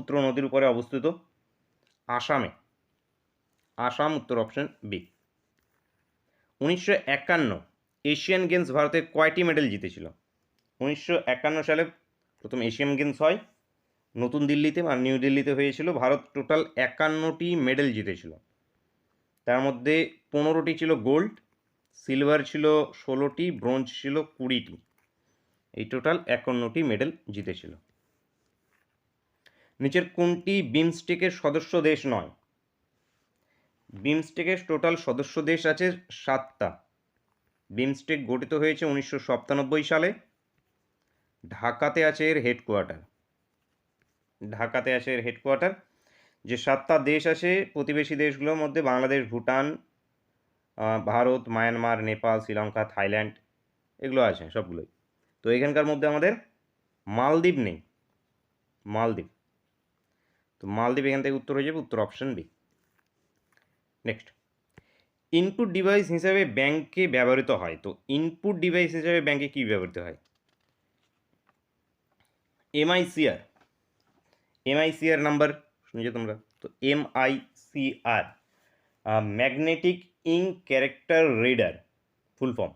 ব্রহ্মপুত্র নদীর উপরে অবস্থিত? আসামে। আসাম উত্তর অপশন বি। 1951 এশিয়ান গেমস ভারতে কয়টি মেডেল জিতেছিল? 1951 সালে প্রথম এশিয়ান গেমস হয় নতুন দিল্লিতে বা নিউ দিল্লিতে হয়েছিল। ভারত টোটাল 51টি মেডেল জিতেছিল। তার মধ্যে 15টি ছিল গোল্ড, সিলভার ছিল 16টি, ব্রোঞ্জ ছিল 20টি। এই টোটাল 51টি মেডেল জিতেছিল। নিচের কোনটি বিমস্টেকের সদস্য দেশ নয়? বিমস্টেকের টোটাল সদস্য দেশ আছে 7টা। বিমস্টেক গঠিত হয়েছে 1997 সালে। ঢাকাতে আছে এর হেডকোয়ার্টার। ঢাকাতে আছে এর হেডকোয়ার্টার। যে 7টা দেশ আছে প্রতিবেশী দেশগুলোর মধ্যে বাংলাদেশ, ভুটান, ভারত, মায়ানমার, নেপাল, শ্রীলঙ্কা, থাইল্যান্ড এগুলো আছে সবগুলোই। তো এখানকার মধ্যে আমাদের মালদ্বীপ নেই। মালদ্বীপ, তো মালদ্বীপ এখান থেকে উত্তর হয়ে যাবে উত্তর option B. Next, input device হিসাবে ব্যাংকে ব্যবহৃত হয়। তো ইনপুট ডিভাইস হিসাবে ব্যাংকে কী ব্যবহৃত হয়? এমআইসিআর। এমআইসিআর নাম্বার শুনেছো তোমরা? তো MICR magnetic ink character reader full form.